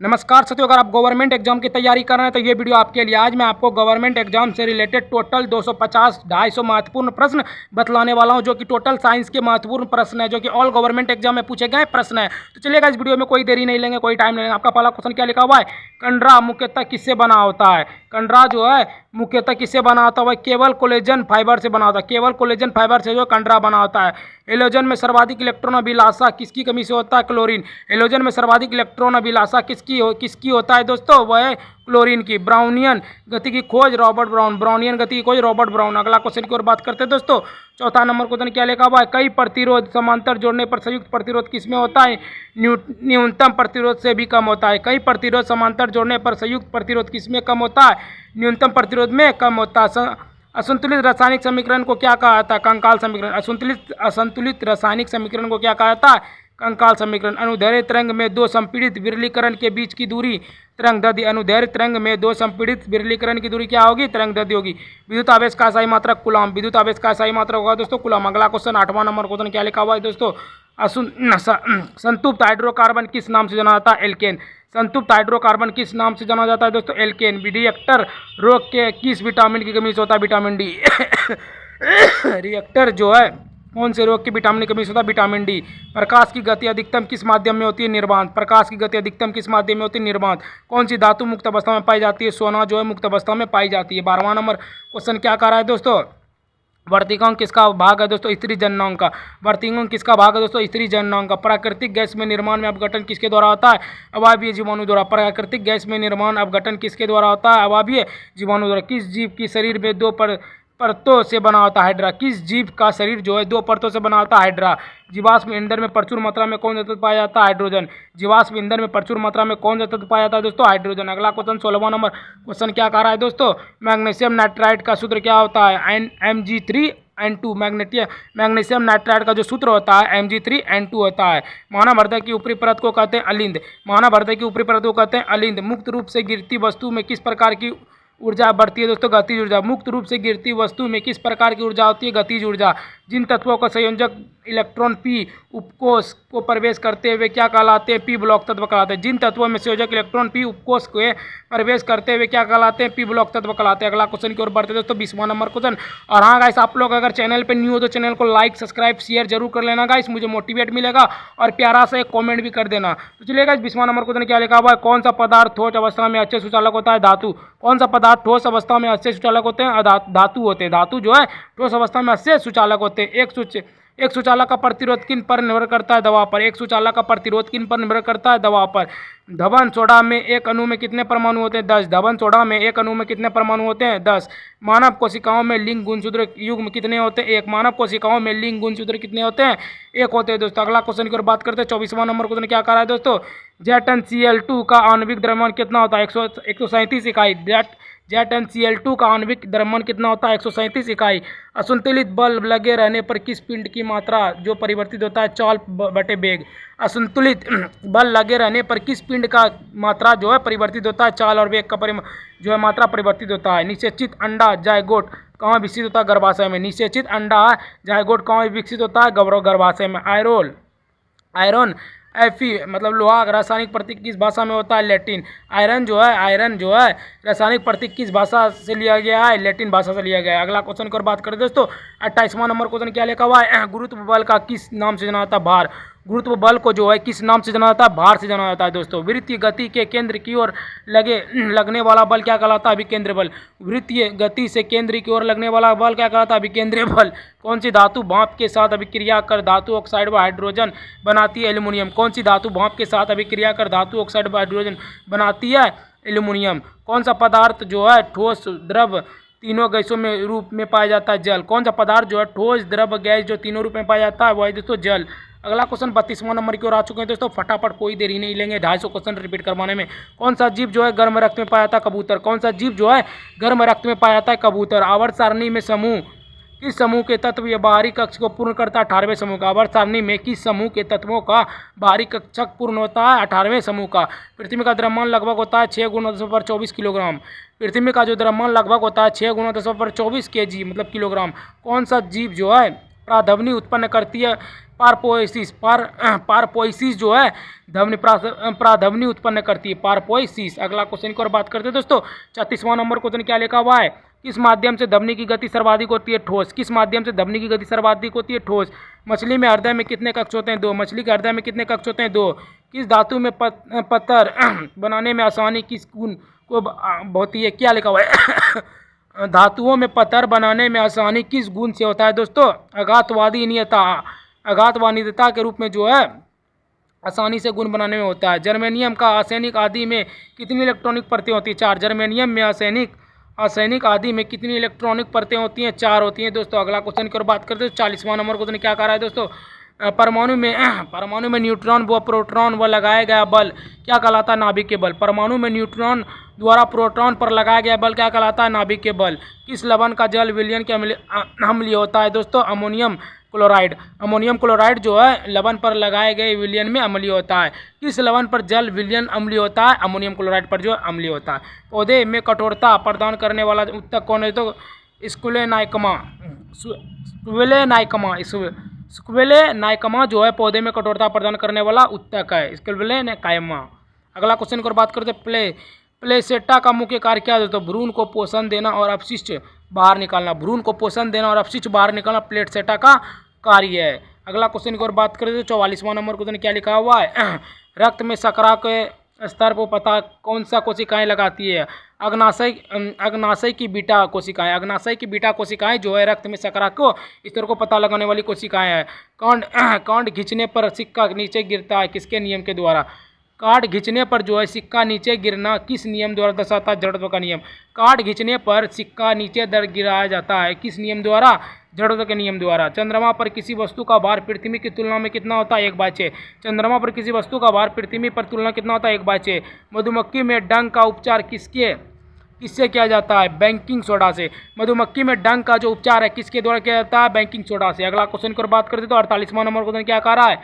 नमस्कार साथियों, अगर आप गवर्नमेंट एग्जाम की तैयारी कर रहे हैं तो ये वीडियो आपके लिए। आज मैं आपको गवर्नमेंट एग्जाम से रिलेटेड टोटल 250 250 महत्वपूर्ण प्रश्न बतलाने वाला हूं, जो कि टोटल साइंस के महत्वपूर्ण प्रश्न है, जो कि ऑल गवर्नमेंट एग्जाम में पूछे गए प्रश्न है। तो चलिएगा, इस वीडियो में कोई देरी नहीं लेंगे, कोई टाइम नहीं लेंगे। आपका पहला क्वेश्चन क्या लिखा हुआ है? कंडरा मुख्यतः किससे बना होता है? कंडरा जो है मुख्यतः किससे बना होता है? केवल कोलेजन फाइबर से बना होता है। केवल कोलेजन फाइबर से जो कंडरा बना होता है। हेलोजन में सर्वाधिक इलेक्ट्रॉन अभिलाषा किसकी कमी से होता है? क्लोरीन। हेलोजन में सर्वाधिक इलेक्ट्रॉन अभिलाषा किसकी होता है दोस्तों? वह है क्लोरीन की। ब्राउनियन गति की खोज रॉबर्ट ब्राउन। ब्राउनियन गति की खोज रॉबर्ट ब्राउन। अगला क्वेश्चन की ओर बात करते हैं दोस्तों। चौथा नंबर क्वेश्चन क्या लिखा हुआ है? कई प्रतिरोध समांतर जोड़ने पर संयुक्त प्रतिरोध किसमें होता है? न्यूनतम प्रतिरोध से भी कम होता है। कई प्रतिरोध समांतर जोड़ने पर संयुक्त प्रतिरोध किसमें कम होता है? न्यूनतम प्रतिरोध में कम होता है। असंतुलित रासायनिक समीकरण को क्या कहा जाता है? कंकाल समीकरण। असंतुलित रासायनिक समीकरण को क्या कहा जाता है? कंकाल समीकरण। अनुदैर्ध्य तरंग में दो संपीड़ित विरलीकरण के बीच की दूरी तरंग दैर्ध्य। अनुदैर्ध्य तरंग में दो संपीड़ित विरलीकरण की दूरी क्या होगी? तरंग दैर्ध्य होगी। विद्युत आवेश का सही मात्रक कूलम। विद्युत आवेश का सही मात्रक होगा दोस्तों कूलम। अगला क्वेश्चन 8वां नंबर क्वेश्चन क्या लिखा हुआ है दोस्तों? संतृप्त हाइड्रोकार्बन किस नाम से जाना जाता है? एल्केन। संतृप्त हाइड्रोकार्बन किस नाम से जाना जाता है दोस्तों? एल्केन। रिएक्टर रोग के किस विटामिन की कमी से होता है? Vitamin D. रिएक्टर जो है कौन से रोग की विटामिन की कमी से होता है? Vitamin D. प्रकाश की गति अधिकतम किस माध्यम में होती है? निर्वात। प्रकाश की गति अधिकतम किस माध्यम में होती है? निर्वात। कौन सी धातु मुक्त अवस्था में पाई जाती है? सोना जो है मुक्त अवस्था में पाई जाती है। 12वां नंबर क्वेश्चन क्या कर रहा है दोस्तों? वर्तिकांक किसका भाग है दोस्तों? स्त्री जननांग का। वर्तिकांक किसका भाग है दोस्तों? स्त्री जननांग का। प्राकृतिक गैस में निर्माण में अपघटन किसके द्वारा होता है? अवायवीय जीवाणु द्वारा। प्राकृतिक गैस में निर्माण अपघटन किसके द्वारा होता है? अवायवीय जीवाणु द्वारा। किस जीव की शरीर में दो परतों से बना होता है? हाइड्रा। किस जीव का शरीर जो है दो परतों से बना होता है? हाइड्रा। जीवाश्म ईंधन में प्रचुर मात्रा में कौन सा तत्व पाया जाता है? हाइड्रोजन। जीवाश्म ईंधन में प्रचुर मात्रा में कौन सा तत्व पाया जाता है दोस्तों? हाइड्रोजन। अगला क्वेश्चन 16वां नंबर क्वेश्चन क्या कह रहा है दोस्तों? मैग्नीशियम नाइट्राइड का सूत्र क्या होता है? Mg3N2। मैग्नीशियम नाइट्राइड का जो सूत्र होता है Mg3N2 होता है। मानव हृदय की ऊपरी परत को कहते हैं अलिंद। मानव हृदय की ऊपरी परत को कहते हैं अलिंद। मुक्त रूप से गिरती वस्तु में किस प्रकार की ऊर्जा बढ़ती है दोस्तों? गतिज ऊर्जा। मुक्त रूप से गिरती वस्तु में किस प्रकार की ऊर्जा होती है? गतिज ऊर्जा। जिन तत्वों का संयोजक इलेक्ट्रॉन पी उपकोष को प्रवेश करते हुए क्या कहलाते हैं? पी ब्लॉक तत्व कहलाते हैं। जिन तत्वों में संयोजक इलेक्ट्रॉन पी उपकोष के प्रवेश करते हुए क्या कहलाते हैं? पी ब्लॉक तत्व कहलाते हैं। अगला क्वेश्चन की ओर बढ़ते हैं दोस्तों। 20वां नंबर क्वेश्चन। और हाँ गाइस, आप लोग अगर चैनल पर न्यू हो तो चैनल को लाइक सब्सक्राइब शेयर जरूर कर लेना गाइस, मुझे मोटिवेट मिलेगा। और प्यारा सा एक कॉमेंट भी कर देना। तो चलिए गाइस, 20वां नंबर क्वेश्चन क्या लिखा हुआ है? कौन सा पदार्थ ठोस अवस्था में अच्छे सुचालक होता है? धातु। कौन सा पदार्थ ठोस अवस्था में अच्छे सुचालक होते हैं? धातु होते हैं। धातु जो है ठोस अवस्था में अच्छे सुचालक होते हैं। एक सुचालक का प्रतिरोध किन पर निर्भर करता है? दबाव पर। एक सुचालक का प्रतिरोध किन पर निर्भर करता है? दबाव पर। धवन सोडा में एक अणु में कितने परमाणु होते हैं? 10। धवन सोडा में एक अणु में कितने परमाणु होते हैं? 10। मानव कोशिकाओं में लिंग गुणसूत्र युग्म कितने होते हैं? 1। मानव कोशिकाओं में लिंग गुणसूत्र कितने होते हैं? 1 होते हैं दोस्तों। अगला क्वेश्चन की ओर बात करते हैं। 24वां नंबर क्वेश्चन क्या कर रहा है दोस्तों? ZnCl2 का आणविक द्रव्यमान कितना होता है? 137 इकाई। ZnCl2 का आणविक द्रव्यमान कितना होता है? 137 इकाई। असंतुलित बल लगे रहने पर किस पिंड की मात्रा जो परिवर्तित होता है? चाल बटे वेग। असंतुलित बल लगे रहने पर किस पिंड का मात्रा जो है परिवर्तित होता है? चाल और वेग का जो है मात्रा परिवर्तित होता है। निषेचित अंडा जायगोट कहाँ विकसित होता है? गर्भाशय में। निषेचित अंडा जायगोट कहाँ विकसित होता है? गर्भाशय में। आयरन Fe मतलब लोहा रासायनिक प्रतीक किस भाषा में होता है? लैटिन। आयरन जो है रासायनिक प्रतीक किस भाषा से लिया गया है? लैटिन भाषा से लिया गया है। अगला क्वेश्चन की बात करें दोस्तों। 28वां नंबर क्वेश्चन क्या लिखा हुआ है? गुरुत्व बल का किस नाम से जाना जाता है? भार। गुरुत्व बल को जो है किस नाम से जाना जाता है? भार से जाना जाता है दोस्तों। वृत्तीय गति के केंद्र की ओर लगने वाला बल क्या कहलाता है? अभिकेंद्र बल। वृत्तीय गति से केंद्र की ओर लगने वाला बल क्या कहलाता है? अभिकेंद्रीय बल। कौन सी धातु भाप के साथ अभिक्रिया कर धातु ऑक्साइड व हाइड्रोजन बनाती है? एल्यूमिनियम। कौन सी धातु भाप के साथ अभिक्रिया कर धातु ऑक्साइड व हाइड्रोजन बनाती है? एल्यूमिनियम। कौन सा पदार्थ जो है ठोस द्रव तीनों गैसों में रूप में पाया जाता है? जल। कौन सा पदार्थ जो है ठोस द्रव गैस जो तीनों रूप में पाया जाता है? वो है दोस्तों जल। अगला क्वेश्चन 32वां नंबर की ओर आ चुके हैं दोस्तों। फटाफट कोई देरी नहीं लेंगे 250 क्वेश्चन रिपीट करवाने में। कौन सा जीव जो है गर्म रक्त में पाया जाता है? कबूतर। कौन सा जीव जो है गर्म रक्त में पाया जाता है? कबूतर। आवर्त सारणी में समूह किस समूह के तत्व या बाहरी कक्ष को पूर्ण करता है? 18वें समूह का। आवर्त सारणी में किस समूह के तत्वों का बाहरी कक्षक पूर्ण होता है? 18वें समूह का। पृथ्वी का द्रव्यमान लगभग होता है 6 × 10⁻24 किलोग्राम। पृथ्वी का जो द्रव्यमान लगभग होता है 6 × 10⁻24 kg मतलब किलोग्राम। कौन सा जीव जो है प्राध्वनि उत्पन्न करती है पारपोइसिस पारपोइसिस जो है धमनी प्राधमनी उत्पन्न करती है, पारपोइसिस। अगला क्वेश्चन की ओर बात करते हैं दोस्तों। 34वां नंबर क्वेश्चन क्या लिखा हुआ है? किस माध्यम से धमनी की गति सर्वाधिक होती है? ठोस। किस माध्यम से धमनी की गति सर्वाधिक होती है? ठोस। मछली में हृदय में कितने कक्ष होते हैं? 2। मछली के हृदय में कितने कक्ष होते हैं? 2। किस धातु में पत्थर बनाने में आसानी किस गुण को होती है? क्या लिखा हुआ है? धातुओं में पत्थर बनाने में आसानी किस गुण से होता है दोस्तों? आघातवादिता के रूप में जो है आसानी से गुण बनाने में होता है। जर्मेनियम का आर्सेनिक आदि में कितनी इलेक्ट्रॉनिक परतें होती हैं? 4। जर्मेनियम में आर्सेनिक आदि में कितनी इलेक्ट्रॉनिक परतें होती हैं? 4 होती हैं दोस्तों। अगला क्वेश्चन की ओर बात करते हैं। 40वां नंबर क्वेश्चन क्या कह रहा है दोस्तों? परमाणु में न्यूट्रॉन व प्रोटॉन व लगाया गया बल क्या कहलाता है? नाभिक के बल। परमाणु में न्यूट्रॉन द्वारा प्रोटॉन पर लगाया गया बल क्या कहलाता है? नाभिक के बल। किस लवण का जल विलयन के अम्लीय होता है दोस्तों? Ammonium chloride. अमोनियम क्लोराइड जो है लवण पर लगाए गए विलयन में अम्लीय होता है। किस लवण पर जल विलयन अम्लीय होता है? अमोनियम क्लोराइड पर जो अम्लीय होता है। पौधे में कठोरता प्रदान करने वाला उत्तक कौन है? तो स्क्विलेनाइकमा जो है पौधे में कठोरता प्रदान करने वाला उत्तक है, स्क्विलेनाइकमा। अगला क्वेश्चन की बात करते हैं। प्लेसेंटा का मुख्य कार्य क्या है दोस्तों? भ्रूण को पोषण देना और अपशिष्ट बाहर निकालना। भ्रूण को पोषण देना और अपशिष्ट बाहर निकालना प्लेसेंटा का कार्य है। अगला क्वेश्चन की ओर बात करें तो 44वां नंबर क्वेश्चन क्या लिखा हुआ है? रक्त में शर्करा के स्तर को पता कौन सा कोशिकाएं लगाती है? अग्नाशय की बीटा कोशिकाएं। अग्नाशय की बीटा कोशिकाएं जो है रक्त में शर्करा को स्तर को पता लगाने वाली कोशिकाएं हैं। कांड खींचने पर सिक्का नीचे गिरता है, किसके नियम के द्वारा? कार्ड खींचने पर जो है सिक्का नीचे गिरना किस नियम द्वारा दर्शाता है? जड़त्व का नियम। कार्ड खींचने पर सिक्का नीचे गिराया जाता है, किस नियम द्वारा? जड़त्व के नियम द्वारा। चंद्रमा पर किसी वस्तु का भार पृथ्वी की तुलना में कितना होता है? 1/6। चंद्रमा पर किसी वस्तु का भार पृथ्वी पर तुलना कितना होता है? 1/6। मधुमक्खी में डंक का उपचार किससे किया जाता है? बेकिंग सोडा से। मधुमक्खी में डंक का जो उपचार है किसके द्वारा किया जाता है? बेकिंग सोडा से। अगला क्वेश्चन की बात करते तो 48वां नंबर क्वेश्चन क्या कह रहा है?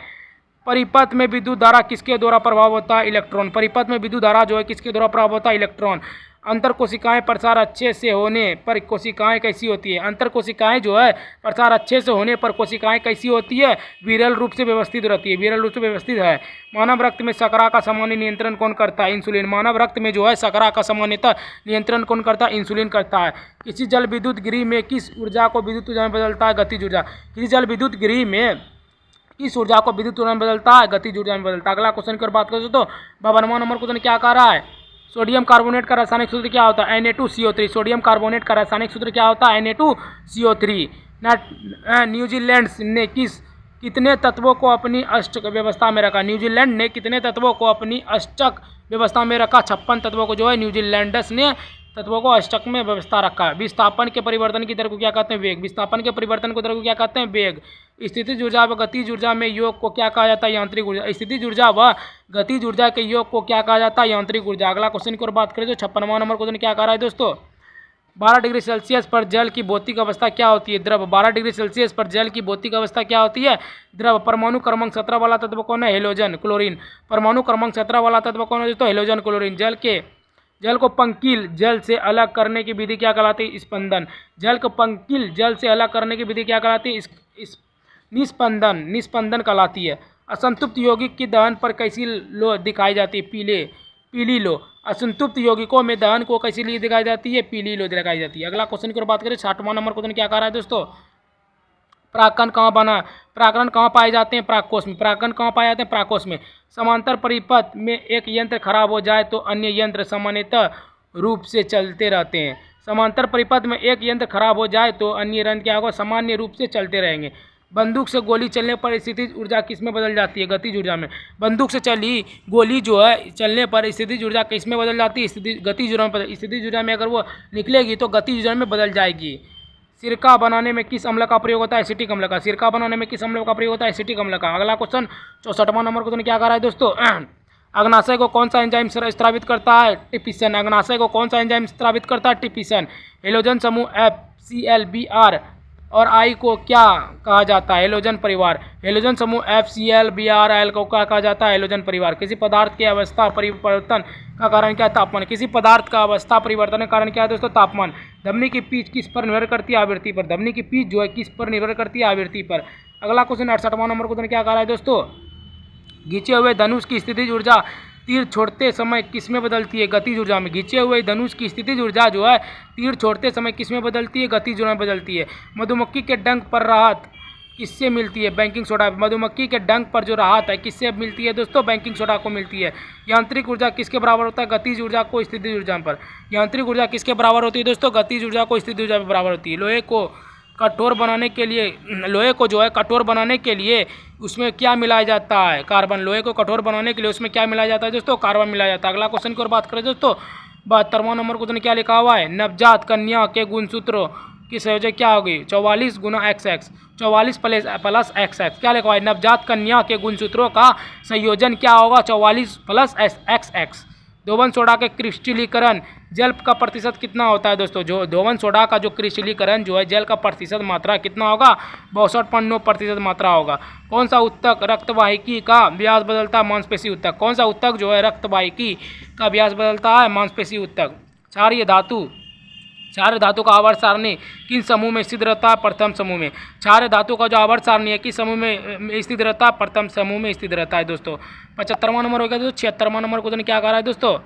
परिपथ में विद्युत धारा किसके द्वारा प्रभाव होता है? इलेक्ट्रॉन। परिपथ में विद्युत धारा जो है किसके द्वारा प्रभाव होता है? इलेक्ट्रॉन। अंतर कोशिकाएं प्रसार अच्छे से होने पर कोशिकाएं कैसी होती है? अंतर कोशिकाएं जो है प्रसार अच्छे से होने पर कोशिकाएं कैसी होती है? विरल रूप से व्यवस्थित रहती है, विरल रूप से व्यवस्थित है। मानव रक्त में शर्करा का सामान्य नियंत्रण कौन करता है? इंसुलिन। मानव रक्त में जो है शर्करा का सामान्यतः नियंत्रण कौन करता है? इंसुलिन करता है। किसी जल विद्युत गृह में किस ऊर्जा को विद्युत ऊर्जा में बदलता है? गतिज ऊर्जा। किसी जल विद्युत गृह में किस ऊर्जा को विद्युत ऊर्जा में बदलता है? गतिज ऊर्जा में बदलता है। अगला क्वेश्चन की बात करें तो 52वां नंबर क्वेश्चन क्या कह रहा है? सोडियम कार्बोनेट का रासायनिक सूत्र क्या होता है? Na2CO3। सोडियम कार्बोनेट का रासायनिक सूत्र क्या होता है? Na2CO3। न्यूजीलैंड ने कितने तत्वों को अपनी अष्टक व्यवस्था में रखा? न्यूजीलैंड ने कितने तत्वों को अपनी अष्टक व्यवस्था में रखा? 56 तत्वों को जो है न्यूजीलैंडस ने तत्वों को अष्टक में व्यवस्था रखा। विस्थापन के परिवर्तन की दर को क्या कहते हैं? वेग। विस्थापन के परिवर्तन की दर को क्या कहते हैं? वेग। स्थितिज ऊर्जा व गतिज ऊर्जा में योग को क्या कहा जाता है? यांत्रिक ऊर्जा। स्थितिज ऊर्जा व गतिज ऊर्जा के योग को क्या कहा जाता है? यांत्रिक ऊर्जा। अगला क्वेश्चन की ओर बात करें तो 56वां नंबर क्वेश्चन क्या कह रहा है दोस्तों? 12 डिग्री सेल्सियस पर जल की भौतिक अवस्था क्या होती है? द्रव। 12 डिग्री सेल्सियस पर जल की भौतिक अवस्था क्या होती है? द्रव। परमाणु क्रमांक 17 वाला तत्व कौन है? Halogen chlorine. परमाणु क्रमांक 17 वाला तत्व कौन है दोस्तों? Halogen chlorine. जल को पंकिल जल से अलग करने की विधि क्या कहलाती है? स्पंदन। जल को पंकिल जल से अलग करने की विधि क्या कहलाती है? निस्पंदन कहलाती है। असंतृप्त यौगिक की दहन पर कैसी लो दिखाई जाती है? पीली लो। असंतृप्त यौगिकों में दहन को कैसी ली दिखाई जाती है? पीली लो दिखाई जाती है। अगला क्वेश्चन की बात करें 60वां नंबर क्वेश्चन क्या कह रहा है दोस्तों? प्राकरण कहाँ पाए जाते हैं? प्राककोश में। प्राकरण कहाँ पाए जाते हैं? प्राककोश में। समांतर परिपथ में एक यंत्र खराब हो जाए तो अन्य यंत्र सामान्यतः रूप से चलते रहते हैं। समांतर परिपथ में एक यंत्र खराब हो जाए तो अन्य यंत्र क्या होगा? सामान्य रूप से चलते रहेंगे। बंदूक से गोली चलने पर स्थितिज ऊर्जा किस में बदल जाती है? गतिज ऊर्जा में। बंदूक से चली गोली जो है चलने पर स्थितिज ऊर्जा किस में बदल जाती है? गतिज ऊर्जा में। स्थितिज ऊर्जा में अगर वो निकलेगी तो गतिज ऊर्जा में बदल जाएगी। सिरका बनाने में किस अम्ल का प्रयोग होता है? एसिटिक अम्ल का। सिरका बनाने में किस अम्ल का प्रयोग होता है? एसिटिक अम्ल का। अगला क्वेश्चन 64वां नंबर क्वेश्चन क्या कह रहा है दोस्तों? अग्नाशय को कौन सा एंजाइम स्रावित करता है? टिपिसन। अग्नाशय को कौन सा एंजाइम स्रावित करता है? टिपिसन। हेलोजन समूह FCl, और आई को क्या कहा जाता है? हेलोजन परिवार। हेलोजन समूह FCl को क्या कहा जाता है? हेलोजन परिवार। किसी पदार्थ के अवस्था परिवर्तन का कारण क्या है? तापमान। किसी पदार्थ का अवस्था परिवर्तन का कारण क्या है दोस्तों? तापमान। धमनी की पिच किस पर निर्भर करती है? आवृत्ति पर। धमनी की पिच जो है किस पर निर्भर करती है? आवृत्ति पर। अगला क्वेश्चन 68वां नंबर क्वेश्चन क्या कह रहा है दोस्तों, खींचे हुए धनुष की स्थितिज ऊर्जा तीर छोड़ते समय किसमें बदलती है, गतिज ऊर्जा में। खींचे हुए धनुष की स्थितिज ऊर्जा जो है तीर छोड़ते समय किसमें बदलती है, गतिज ऊर्जा में बदलती है। मधुमक्खी के डंक पर राहत किससे मिलती है, बेकिंग सोडा। मधुमक्खी के डंक पर जो राहत है किससे मिलती है दोस्तों, बेकिंग सोडा को मिलती है। यांत्रिक ऊर्जा किसके बराबर होता है, गतिज ऊर्जा को स्थितिज ऊर्जा पर। यांत्रिक ऊर्जा किसके बराबर होती है दोस्तों, गतिज ऊर्जा को स्थितिज ऊर्जा के बराबर होती है। लोहे को कठोर बनाने के लिए, लोहे को जो है कठोर बनाने के लिए उसमें क्या मिलाया जाता है, कार्बन। लोहे को कठोर बनाने के लिए उसमें क्या मिलाया जाता है दोस्तों, कार्बन मिलाया जाता है। अगला क्वेश्चन की ओर बात करें दोस्तों, 72वां नंबर क्वेश्चन क्या लिखा हुआ है, नवजात कन्या के गुणसूत्रों की संयोजक क्या होगी, 44 गुना XX, 44 प्लस XX। क्या लिखा हुआ है, नवजात कन्या के गुणसूत्रों का संयोजन क्या होगा, 44 प्लस XX। धोवन सोडा के क्रिस्टलीकरण जल का प्रतिशत कितना होता है दोस्तों, जो धोवन सोडा का जो क्रिस्टलीकरण जो है जल का प्रतिशत मात्रा कितना होगा, 62.9% मात्रा होगा। कौन सा उत्तक रक्तवाहिकी का व्यास बदलता है, मांसपेशी उत्तक। कौन सा उत्तक जो है रक्तवाहिकी का व्यास बदलता है, मांसपेशी उत्तक। क्षार्य धातु का आवर्त सारणी किन समूह में स्थित रहता है, प्रथम समूह में। क्षार्य धातु का जो आवर्त सारणी है किस समूह में स्थित रहता है, प्रथम समूह में स्थित रहता है दोस्तों। 75वां नंबर हो गया दोस्तों। 76वां नंबर क्वेश्चन क्या कर रहा है दोस्तों,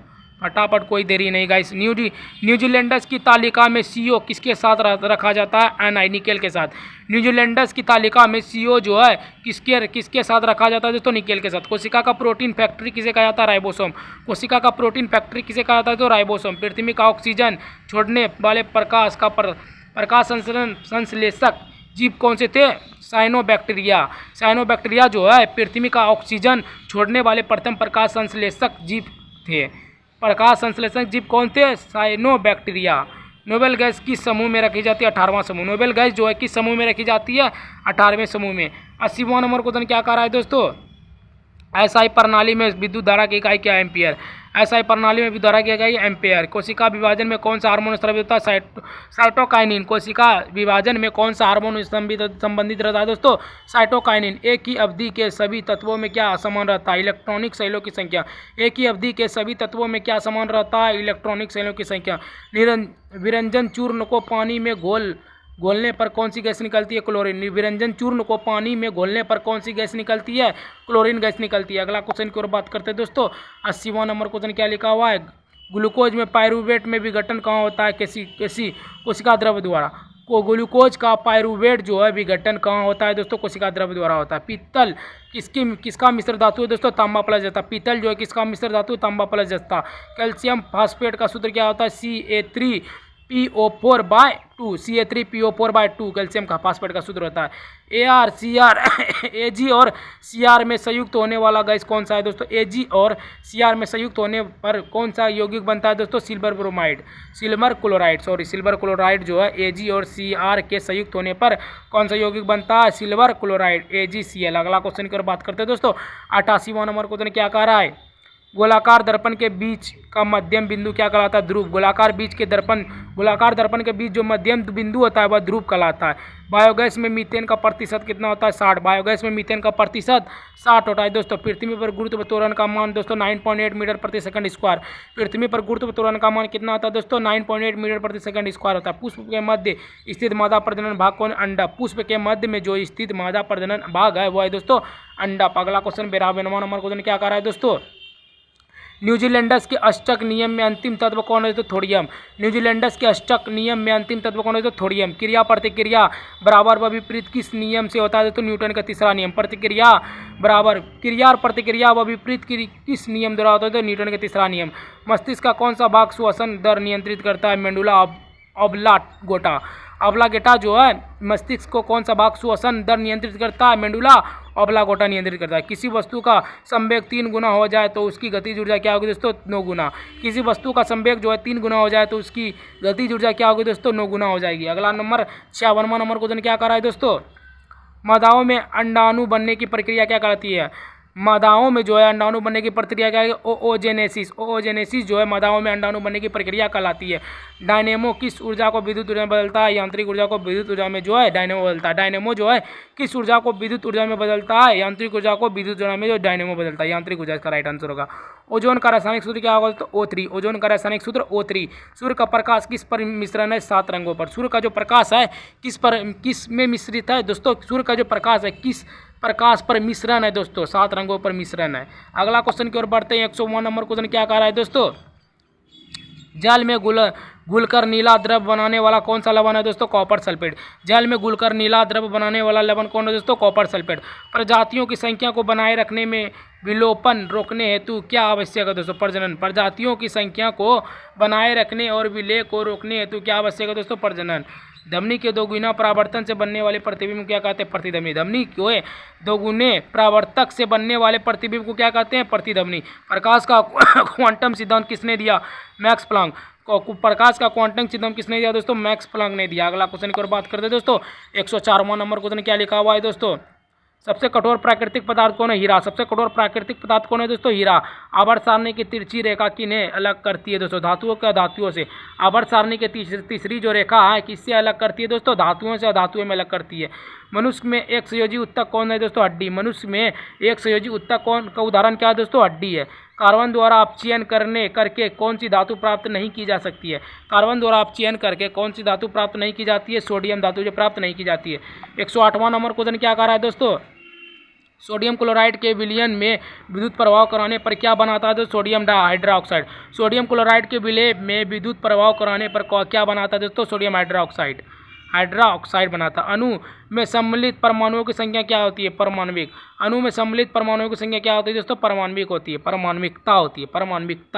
फटाफट कोई देरी नहीं गाइस। न्यूजीलैंडर्स की तालिका में CO किसके साथ रखा जाता है, Ni निकेल के साथ। न्यूजीलैंडर्स की तालिका में CO जो है किसके साथ रखा जाता है दोस्तों, निकेल के साथ। कोशिका का प्रोटीन फैक्ट्री किसे कहा जाता है, राइबोसोम। कोशिका का प्रोटीन फैक्ट्री किसे कहा जाता है तो राइबोसोम। पृथ्वी का ऑक्सीजन छोड़ने वाले प्रकाश संश्लेषक जीव कौन से थे, साइनोबैक्टीरिया। साइनोबैक्टीरिया जो है पृथ्वी का ऑक्सीजन छोड़ने वाले प्रथम प्रकाश संश्लेषक जीव थे। प्रकाश संश्लेषक जीव कौन थे, साइनोबैक्टीरिया। नोबेल गैस किस समूह में रखी जाती है, 18वां समूह। नोबेल गैस जो है किस समूह में रखी जाती है, 18वें समूह में। 80वां नंबर क्वेश्चन क्या कह रहा है दोस्तों, SI प्रणाली में विद्युत धारा की इकाई क्या है, एम्पियर। SI प्रणाली में विद्युत धारा की इकाई एम्पियर। कोशिका विभाजन में कौन सा हार्मोन स्रावित होता है, साइटोकाइनिन। कोशिका विभाजन में कौन सा हार्मोन संबंधित रहता है दोस्तों, साइटोकाइनिन। एक ही अवधि के सभी तत्वों में क्या समान रहता है, इलेक्ट्रॉनिक शैलों की संख्या। एक ही अवधि के सभी तत्वों में क्या समान रहता है, इलेक्ट्रॉनिक शैलों की संख्या। विरंजन चूर्ण को पानी में घोलने पर कौन सी गैस निकलती है, क्लोरीन। विरंजन चूर्ण को पानी में घोलने पर कौन सी गैस निकलती है, क्लोरीन गैस निकलती है। अगला क्वेश्चन की ओर बात करते हैं दोस्तों। 80वां नंबर क्वेश्चन क्या लिखा हुआ है, ग्लूकोज में पायरूवेट में विघटन कहाँ होता है, कैसी कोशिका द्रव्य द्वारा। ग्लूकोज का पायरूवेट जो है विघटन कहाँ होता है दोस्तों, कोशिका द्रव्य द्वारा होता है। पीतल किसका मिश्र धातु है दोस्तों, तांबा प्लस जस्ता। पीतल जो है किसका मिश्र धातु, तांबा प्लस जस्ता। कैल्शियम फास्फेट का सूत्र क्या होता है, CA3PO4/2। CA3PO4/2 कैल्शियम का फास्फेट का सूत्र होता है। AR CR AG और CR में संयुक्त होने वाला गैस कौन सा है दोस्तों, AG और CR में संयुक्त होने पर कौन सा यौगिक बनता है दोस्तों, सिल्वर क्लोराइड जो है AG और CR के संयुक्त होने पर कौन सा यौगिक बनता है, सिल्वर क्लोराइड AgCl। अगला क्वेश्चन की ओर बात करते हैं दोस्तों। 88वां नंबर क्वेश्चन क्या कह रहा है, गोलाकार दर्पण के बीच का मध्यम बिंदु क्या कहलाता है, ध्रुव। गोलाकार दर्पण के बीच जो मध्यम बिंदु होता है वह ध्रुव कहलाता है। बायोगैस में मीथेन का प्रतिशत कितना होता है, 60। बायोगैस में मीथेन का प्रतिशत 60 होता है दोस्तों। पृथ्वी पर गुरुत्व त्वरण का मान दोस्तों 9.8 मीटर प्रति सेकंड स्क्वायर। पृथ्वी पर गुरुत्व त्वरण का मान कितना होता है दोस्तों, 9.8 मीटर प्रति सेकंड स्क्वायर होता है। पुष्प के मध्य स्थित मादा प्रजनन भाग कौन, अंडा। पुष्प के मध्य में जो स्थित मादा प्रजनन भाग है वह है दोस्तों अंडा। अगला क्वेश्चन 92वां नंबर क्वेश्चन क्या कह रहा है दोस्तों, न्यूजीलैंडर्स के अष्टक नियम में अंतिम तत्व कौन है तो थोड़ियम। न्यूजीलैंडर्स के अष्टक नियम में अंतिम तत्व कौन है तो थोड़ियम। क्रिया प्रतिक्रिया बराबर व विपरीत किस नियम से होता है तो न्यूटन का तीसरा नियम। प्रतिक्रिया बराबर क्रिया और प्रतिक्रिया व विपरीत किस नियम द्वारा होता है तो न्यूटन का तीसरा नियम। मस्तिष्क का कौन सा भाग श्वसन दर नियंत्रित करता है, मेडुला ऑब्लांगेटा। ऑब्लांगेटा जो है मस्तिष्क को कौन सा भाग श्वसन दर नियंत्रित करता है, मेडुला ऑब्लांगेटा नियंत्रित करता है। किसी वस्तु का संवेग 3 गुना हो जाए तो उसकी गतिज ऊर्जा क्या होगी दोस्तों, 9 गुना। किसी वस्तु का संवेग जो है 3 गुना हो जाए तो उसकी गतिज ऊर्जा क्या होगी दोस्तों, 9 गुना हो जाएगी। अगला नंबर 56वां नंबर क्वेश्चन क्या कर रहा है दोस्तों, मादाओं में अंडाणु बनने की प्रक्रिया क्या कहलाती है। मादाओं में जो है अंडाणु बनने की प्रक्रिया क्या है? ओओजेनेसिस। ओओजेनेसिस जो है मादाओं में अंडाणु बनने की प्रक्रिया कहलाती है। डायनेमो किस ऊर्जा को विद्युत ऊर्जा में बदलता है? यांत्रिक ऊर्जा को विद्युत ऊर्जा में जो है डायनेमो बदलता है। डायनेमो जो है किस ऊर्जा को विद्युत ऊर्जा में बदलता है? यांत्रिक ऊर्जा को विद्युत ऊर्जा में जो डायनेमो बदलता है। यांत्रिक ऊर्जा इसका राइट आंसर होगा। ओजोन का रासायनिक सूत्र क्या होगा? तो O3। ओजोन का रासायनिक सूत्र O3। सूर्य का प्रकाश किस पर मिश्रण है? 7 रंगों पर। सूर्य का जो प्रकाश है किस में मिश्रित है दोस्तों? सूर्य का जो प्रकाश है किस प्रकाश पर मिश्रण है दोस्तों? 7 रंगों पर मिश्रण है। अगला क्वेश्चन की ओर बढ़ते हैं। 101 नंबर क्वेश्चन क्या कह रहा है दोस्तों? जल में घुलकर नीला द्रव बनाने वाला कौन सा लवण है दोस्तों? Copper sulphate. जल में घुलकर नीला द्रव बनाने वाला लवण कौन है दोस्तों? Copper sulphate. प्रजातियों की संख्या को बनाए रखने में विलोपन रोकने हेतु क्या आवश्यक है दोस्तों? प्रजनन। प्रजातियों की संख्या को बनाए रखने और विलय को रोकने हेतु क्या आवश्यक है दोस्तों? प्रजनन। धमनी के दोगुना परावर्तन से बनने वाले प्रतिबिंब क्या कहते हैं? प्रतिधमनी। धमनी के दोगुने परावर्तक से बनने वाले प्रतिबिंब को क्या कहते हैं? प्रतिधमनी। प्रकाश का क्वांटम सिद्धांत किसने दिया? Max Planck. प्रकाश का क्वांटम सिद्धांत किसने दिया दोस्तों? मैक्स प्लांक ने दिया। अगला क्वेश्चन की ओर बात करते हैं दोस्तों। 104वां नंबर क्वेश्चन क्या लिखा हुआ है दोस्तों? सबसे कठोर प्राकृतिक पदार्थ कौन है? हीरा। सबसे कठोर प्राकृतिक पदार्थ कौन है दोस्तों? हीरा। आवर्त सारणी की तिरछी रेखा किन्हें अलग करती है दोस्तों? धातुओं का धातुओं से। आवर्त सारणी की तीसरी जो रेखा है किससे अलग करती है दोस्तों? धातुओं से। धातुओं में अलग करती है। मनुष्य में एक संयोजी उत्तक कौन है दोस्तों? हड्डी। मनुष्य में एक संयोजी उत्तक कौन का उदाहरण क्या है दोस्तों? हड्डी है। कार्बन द्वारा अपचयन करके कौन सी धातु प्राप्त नहीं की जा सकती है? कार्बन द्वारा अपचयन करके कौन सी धातु प्राप्त नहीं की जाती है? सोडियम धातु जो प्राप्त नहीं की जाती है। 108वां नंबर क्वेश्चन क्या कह रहा है दोस्तों? सोडियम क्लोराइड के विलयन में विद्युत प्रभाव कराने पर क्या बनाता है? तो सोडियम हाइड्रोक्साइड। सोडियम क्लोराइड के विलय में विद्युत प्रभाव कराने पर क्या बनाता है दोस्तों? सोडियम हाइड्रोक्साइड बनाता। अणु में सम्मिलित परमाणुओं की संख्या क्या होती है? परमाणविक। अणु में सम्मिलित परमाणुओं की संख्या क्या होती है दोस्तों? परमाणविक होती है। परमाणविकता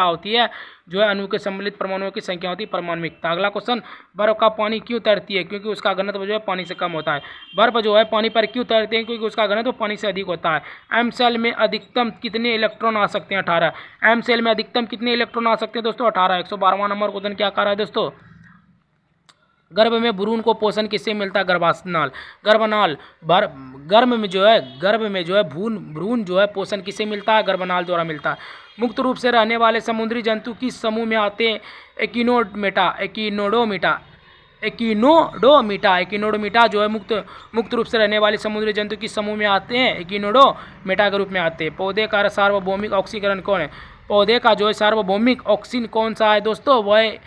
होती है जो है अणु के सम्मिलित परमाणुओं की संख्या होती है परमाणविकता। अगला क्वेश्चन, बर्फ का पानी क्यों तैरती है? क्योंकि उसका घनत्व जो है पानी से कम होता है। बर्फ जो है पानी पर क्यों तैरती है? क्योंकि उसका घनत्व पानी से अधिक होता है। एम सेल में अधिकतम कितने इलेक्ट्रॉन आ सकते हैं? 18। एम सेल में अधिकतम कितने इलेक्ट्रॉन आ सकते हैं दोस्तों? 18। 112वां नंबर क्वेश्चन क्या कर रहा है दोस्तों? गर्भ में भ्रूण को पोषण किससे मिलता है? गर्भनाल। गर्भ में जो है भ्रूण जो है पोषण किससे मिलता है? गर्भनाल द्वारा मिलता है। मुक्त रूप से रहने वाले समुद्री जंतु किस समूह में आते हैं? एकिनोडोमीटा जो है मुक्त रूप से रहने वाले समुद्री जंतु किस समूह में आते हैं? एकिनोडोमीटा के रूप में आते हैं। पौधे का सार्वभौमिक ऑक्सीकरण कौन है? पौधे का जो है सार्वभौमिक ऑक्सीजन कौन सा है दोस्तों? वह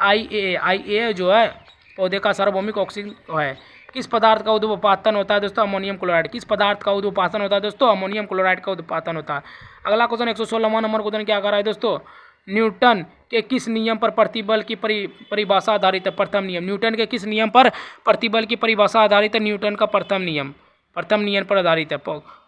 IA जो है पौधे का सार्वभौमिक ऑक्सीजन है। किस पदार्थ का उद्पादन होता है दोस्तों? Ammonium chloride. किस पदार्थ का उद्पादन होता है दोस्तों? अमोनियम क्लोराइड का उद्पादन होता है। अगला क्वेश्चन 116वां नंबर क्वेश्चन क्या कर रहा है दोस्तों? न्यूटन के किस नियम पर प्रतिबल की परिभाषा आधारित है? प्रथम नियम। न्यूटन के किस नियम पर प्रतिबल की परिभाषा आधारित है? न्यूटन का प्रथम नियम पर आधारित है।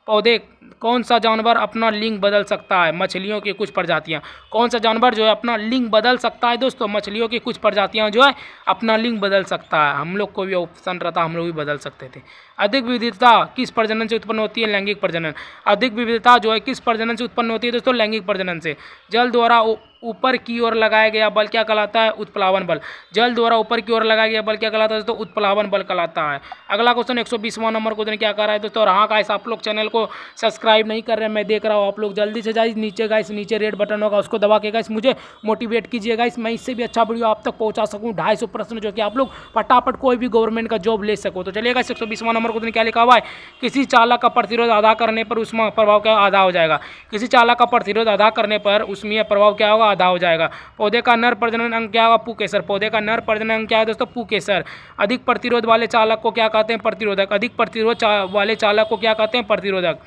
पौधे कौन सा जानवर अपना लिंग बदल सकता है? मछलियों की कुछ प्रजातियां। कौन सा जानवर जो है अपना लिंग बदल सकता है दोस्तों? मछलियों की कुछ प्रजातियां जो है अपना लिंग बदल सकता है। हम लोग को भी ऑप्शन रहता, हम लोग भी बदल सकते थे। अधिक विविधता किस प्रजनन से उत्पन्न होती है? लैंगिक प्रजनन। अधिक विविधता जो है किस प्रजनन से उत्पन्न होती है दोस्तों? लैंगिक प्रजनन से। जल द्वारा ऊपर की ओर लगाया गया बल क्या कहलाता है? उत्प्लावन बल। जल द्वारा ऊपर की ओर लगाया गया बल क्या कहलाता है दोस्तों? उत्प्लावन बल कहलाता है। अगला क्वेश्चन 120वां नंबर क्वेश्चन क्या कर रहा है दोस्तों? और हाँ गाइस, आप लोग चैनल को सब्सक्राइब नहीं कर रहे हैं, मैं देख रहा हूँ, आप लोग जल्दी से जाइए नीचे रेड बटन होगा उसको दबा के गाइस मुझे मोटिवेट कीजिए गाइस, मैं इससे भी अच्छा वीडियो आप तक पहुँचा सकूँ। 250 प्रश्न जो कि आप लोग फटाफट कोई भी गवर्नमेंट का जॉब ले सको। तो चलिए गाइस 120वां नंबर क्वेश्चन क्या लिखा हुआ है? किसी चालक का प्रतिरोध आधा करने पर उसमें प्रभाव क्या आधा हो जाएगा? किसी चालक का प्रतिरोध आधा करने पर उसमें प्रभाव क्या होगा? आधा हो जाएगा। पौधे का नर प्रजनन अंग क्या होगा? पुकेसर। पौधे का नर प्रजनन अंग क्या है दोस्तों? पुकेसर। अधिक प्रतिरोध वाले चालक को क्या कहते हैं? प्रतिरोधक। अधिक प्रतिरोध वाले चालक को क्या कहते हैं? प्रतिरोधक।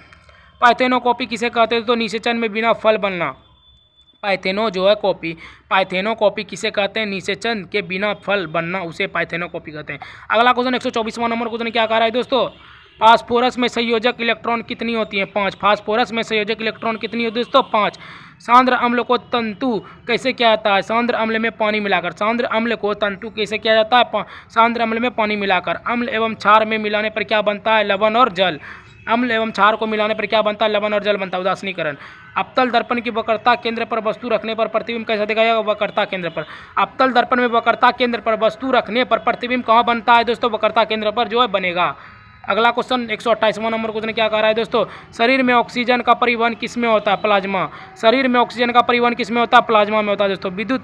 पाइथेनोकॉपी किसे कहते हैं? तो निषेचन में बिना फल बनना। पाइथेनोकॉपी किसे कहते हैं? निषेचन के बिना फल बनना, उसे पाइथेनोकॉपी कहते हैं। अगला क्वेश्चन 124वां नंबर क्वेश्चन क्या कह रहा है दोस्तों? फास्फोरस में संयोजक इलेक्ट्रॉन कितनी होती है? 5। फास्फोरस में संयोजक इलेक्ट्रॉन कितनी होती है दोस्तों? 5। सांद्र अम्ल को तंतु कैसे किया जाता है? सांद्र अम्ल में पानी मिलाकर। सांद्र अम्ल को तंतु कैसे किया जाता है? सांद्र अम्ल में पानी मिलाकर। अम्ल एवं क्षार में मिलाने पर क्या बनता है? लवण और जल। अम्ल एवं क्षार को मिलाने पर क्या बनता है? लवण और जल बनता है। उदासीनीकरण। अवतल दर्पण की वक्रता केंद्र पर वस्तु रखने पर प्रतिबिंब कैसा दिखाया जाएगा? वक्रता केंद्र पर। अवतल दर्पण में वक्रता केंद्र पर वस्तु रखने पर प्रतिबिंब कहाँ बनता है दोस्तों? वक्रता केंद्र पर जो है बनेगा। अगला क्वेश्चन 128वां नंबर क्वेश्चन क्या कह रहा है दोस्तों, शरीर में ऑक्सीजन का परिवहन किस में होता है, प्लाज्मा। शरीर में ऑक्सीजन का परिवहन किस में होता है, प्लाज्मा में होता है दोस्तों। विद्युत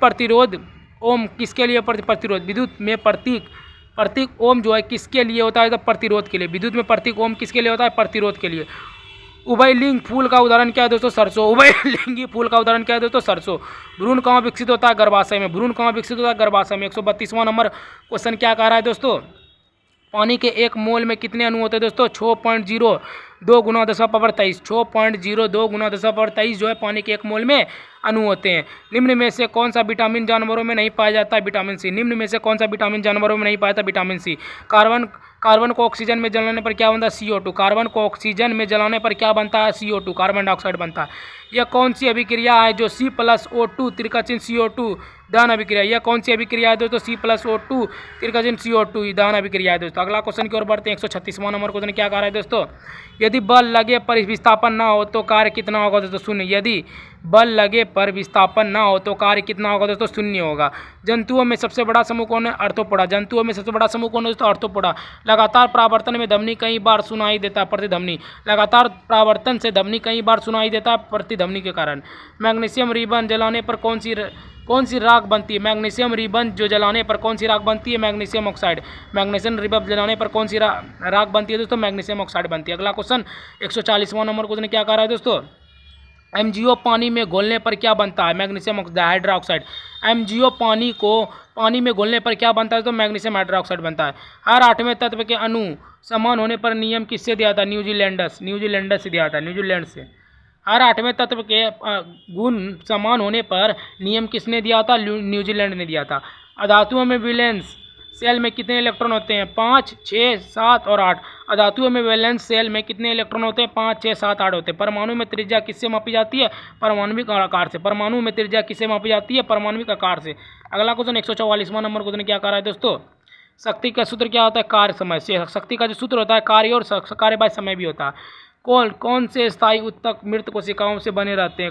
प्रतिरोध ओम किसके लिए प्रतिरोध, विद्युत में प्रतीक ओम जो है किसके लिए होता है, तो प्रतिरोध के लिए। विद्युत में प्रतीक ओम किसके लिए होता है, प्रतिरोध के लिए। उभयलिंग फूल का उदाहरण क्या है दोस्तों, सरसों। उभयलिंगी फूल का उदाहरण क्या है दोस्तों, सरसों। भ्रूण कहाँ विकसित होता है, गर्भाशय में। भ्रूण कहाँ विकसित होता है, गर्भाशय में। 132वां नंबर क्वेश्चन क्या कह रहा है दोस्तों, पानी के 1 मोल में कितने अणु होते हैं दोस्तों, 6.02 गुना 10⁻23। 6.02 गुना 10⁻23 जो है पानी के 1 मोल में अणु होते हैं। निम्न में से कौन सा विटामिन जानवरों में नहीं पाया जाता है, विटामिन सी। निम्न में से कौन सा विटामिन जानवरों में नहीं पाया जाता, विटामिन सी। कार्बन को ऑक्सीजन में जलाने पर क्या बनता है, CO2। कार्बन को ऑक्सीजन में जलाने पर क्या बनता है, CO2, कार्बन डाइऑक्साइड बनता है। यह कौन सी अभिक्रिया है जो C+O2 त्रिकाचिन CO2 दहन अभिक्रिया। यह कौन सी अभिक्रिया है दोस्तों, C+O2 त्रिकाचिन CO2 दहन अभिक्रिया है दोस्तों। अगला क्वेश्चन की ओर बढ़ते हैं। 136वां नंबर क्वेश्चन क्या कह रहा है दोस्तों, यदि बल लगे पर विस्थापन ना हो तो कार्य कितना होगा दोस्तों, शून्य। यदि बल लगे पर विस्थापन ना हो तो कार्य कितना होगा दोस्तों, शून्य होगा। जंतुओं में सबसे बड़ा समूह कौन है, आर्थ्रोपोडा। जंतुओं में सबसे बड़ा समूह कौन है दोस्तों, आर्थ्रोपोडा। लगातार परावर्तन में ध्वनि कई बार सुनाई देता है, प्रतिध्वनि। लगातार परावर्तन से ध्वनि कई बार सुनाई देता है प्रतिध्वनि के कारण। मैग्नीशियम रिबन जलाने पर कौन सी राख बनती है, मैग्नीशियम रिबन जो जलाने पर कौन सी राख बनती है, मैग्नीशियम ऑक्साइड। मैग्नीशियम रिबन जलाने पर कौन सी राख बनती है दोस्तों, मैग्नीशियम ऑक्साइड बनती है। अगला क्वेश्चन 140वां नंबर क्वेश्चन क्या कह रहा है दोस्तों, MgO पानी में घोलने पर क्या बनता है, मैग्नीशियम हाइड्रोक्साइड। MgO पानी में घोलने पर क्या बनता है तो मैग्नीशियम हाइड्रोक्साइड बनता है। हर 8वें तत्व के अणु समान होने पर नियम किससे दिया था, न्यूजीलैंड से दिया था, न्यूजीलैंड से। हर 8वें तत्व के गुण समान होने पर नियम किसने दिया था, न्यूजीलैंड ने दिया था। अधातुओं में वैलेंस सेल में कितने इलेक्ट्रॉन होते हैं, 5, 6, 7 और 8। अधातुओं में वैलेंस सेल में कितने इलेक्ट्रॉन होते हैं, 5, 6, 7, 8 होते हैं। परमाणु में त्रिज्या किससे मापी जाती है, परमाणविक आकार से। परमाणु में त्रिज्या किससे मापी जाती है, परमाणविक आकार से। अगला क्वेश्चन 144वां नंबर क्वेश्चन क्या कर रहा है दोस्तों, शक्ति का सूत्र क्या होता है, कार्य समय से। शक्ति का जो सूत्र होता है कार्य और कार्य बाय समय भी होता है। कौन से स्थायी उत्तक मृत कोशिकाओं से बने रहते हैं,